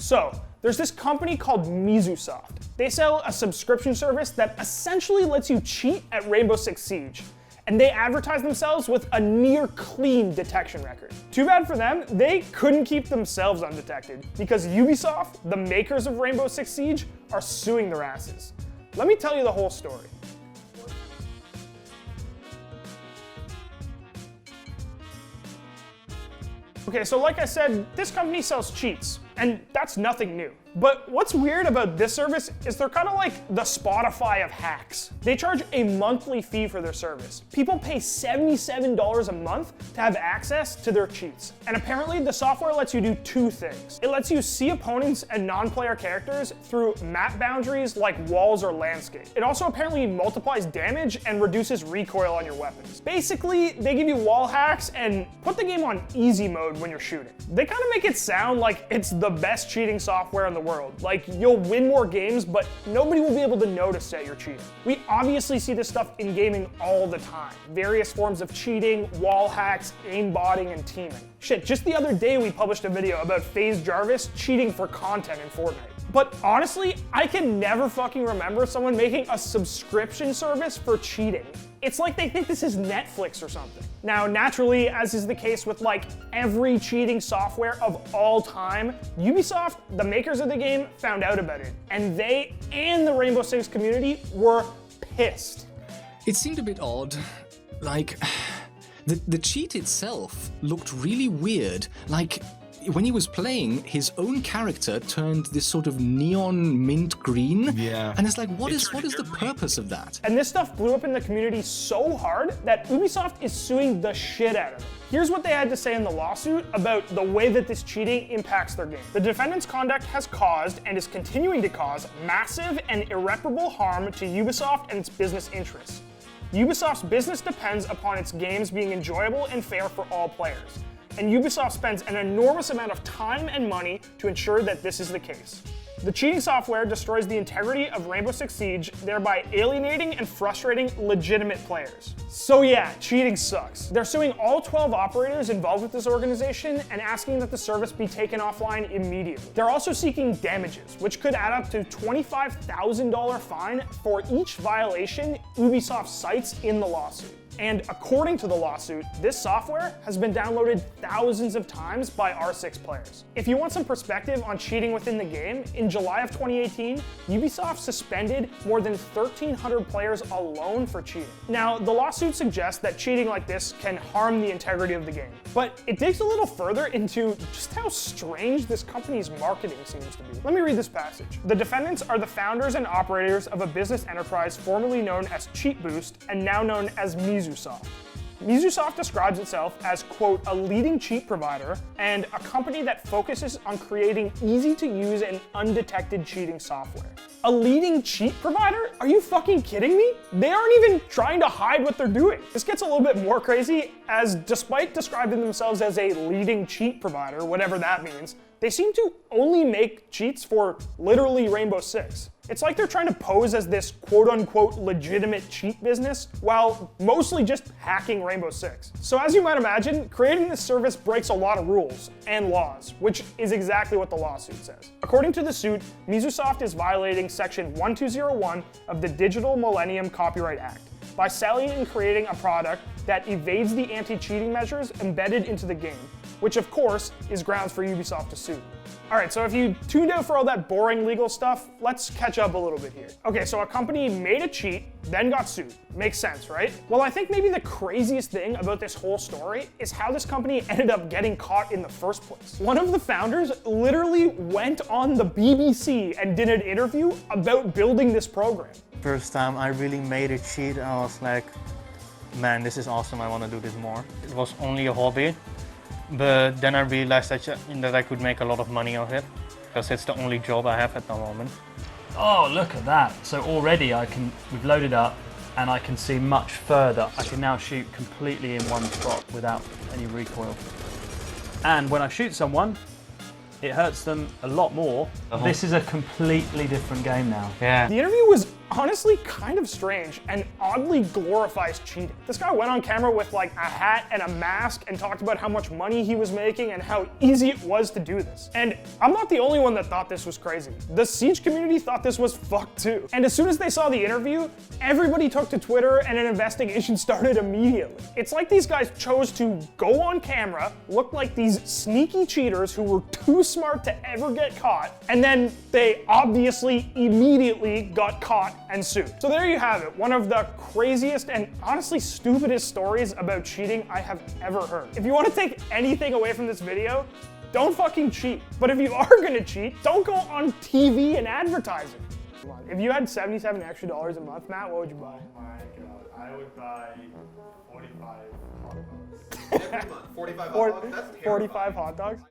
So, there's this company called MizuSoft. They sell a subscription service that essentially lets you cheat at Rainbow Six Siege. And they advertise themselves with a near clean detection record. Too bad for them, they couldn't keep themselves undetected because Ubisoft, the makers of Rainbow Six Siege, are suing their asses. Let me tell you the whole story. Okay, so like I said, this company sells cheats, and that's nothing new. But what's weird about this service is they're kind of like the Spotify of hacks. They charge a monthly fee for their service. People pay $77 a month to have access to their cheats. And apparently the software lets you do two things. It lets you see opponents and non-player characters through map boundaries like walls or landscape. It also apparently multiplies damage and reduces recoil on your weapons. Basically, they give you wall hacks and put the game on easy mode when you're shooting. They kind of make it sound like it's the best cheating software in the world. Like, you'll win more games, but nobody will be able to notice that you're cheating. We obviously see this stuff in gaming all the time. Various forms of cheating, wall hacks, aimbotting, and teaming. Shit, just the other day we published a video about FaZe Jarvis cheating for content in Fortnite. But honestly, I can never fucking remember someone making a subscription service for cheating. It's like they think this is Netflix or something. Now, naturally, as is the case with like every cheating software of all time, Ubisoft, the makers of the game, found out about it. And they and the Rainbow Six community were pissed. It seemed a bit odd. Like, the cheat itself looked really weird. Like, when he was playing, his own character turned this sort of neon mint green. Yeah. And it's like, what is the purpose of that? And this stuff blew up in the community so hard that Ubisoft is suing the shit out of them. Here's what they had to say in the lawsuit about the way that this cheating impacts their game. The defendant's conduct has caused and is continuing to cause massive and irreparable harm to Ubisoft and its business interests. Ubisoft's business depends upon its games being enjoyable and fair for all players. And Ubisoft spends an enormous amount of time and money to ensure that this is the case. The cheating software destroys the integrity of Rainbow Six Siege, thereby alienating and frustrating legitimate players. So yeah, cheating sucks. They're suing all 12 operators involved with this organization and asking that the service be taken offline immediately. They're also seeking damages, which could add up to $25,000 fine for each violation Ubisoft cites in the lawsuit. And according to the lawsuit, this software has been downloaded thousands of times by R6 players. If you want some perspective on cheating within the game, in July of 2018, Ubisoft suspended more than 1,300 players alone for cheating. Now, the lawsuit suggests that cheating like this can harm the integrity of the game, but it digs a little further into just how strange this company's marketing seems to be. Let me read this passage. The defendants are the founders and operators of a business enterprise formerly known as Cheat Boost and now known as MizuSoft. MizuSoft describes itself as, quote, a leading cheat provider and a company that focuses on creating easy-to-use and undetected cheating software. A leading cheat provider? Are you fucking kidding me? They aren't even trying to hide what they're doing. This gets a little bit more crazy, as despite describing themselves as a leading cheat provider, whatever that means, they seem to only make cheats for literally Rainbow Six. It's like they're trying to pose as this quote-unquote legitimate cheat business while mostly just hacking Rainbow Six. So as you might imagine, creating this service breaks a lot of rules and laws, which is exactly what the lawsuit says. According to the suit, MizuSoft is violating Section 1201 of the Digital Millennium Copyright Act by selling and creating a product that evades the anti-cheating measures embedded into the game, which of course is grounds for Ubisoft to sue. Alright, so if you tuned out for all that boring legal stuff, let's catch up a little bit here. Okay, so a company made a cheat, then got sued. Makes sense, right? Well, I think maybe the craziest thing about this whole story is how this company ended up getting caught in the first place. One of the founders literally went on the BBC and did an interview about building this program. First time I really made a cheat, I was like, man, this is awesome, I want to do this more. It was only a hobby. But then I realized that I could make a lot of money off it, because it's the only job I have at the moment. Oh, look at that. So already we've loaded up and I can see much further. I can now shoot completely in one spot without any recoil. And when I shoot someone, it hurts them a lot more. This is a completely different game now. Yeah. The interview was honestly kind of strange and oddly glorifies cheating. This guy went on camera with like a hat and a mask and talked about how much money he was making and how easy it was to do this. And I'm not the only one that thought this was crazy. The Siege community thought this was fucked too. And as soon as they saw the interview, everybody took to Twitter and an investigation started immediately. It's like these guys chose to go on camera, look like these sneaky cheaters who were too smart to ever get caught, and then they obviously immediately got caught and sued. So there you have it, one of the craziest and honestly stupidest stories about cheating I have ever heard. If you want to take anything away from this video, don't fucking cheat. But if you are gonna cheat, don't go on TV and advertise it. Come on. If you had $77 extra a month, Matt, what would you buy? Oh my god, I would buy 45 hot dogs. Every month, 45 hot dogs? That's terrifying. 45 hot dogs?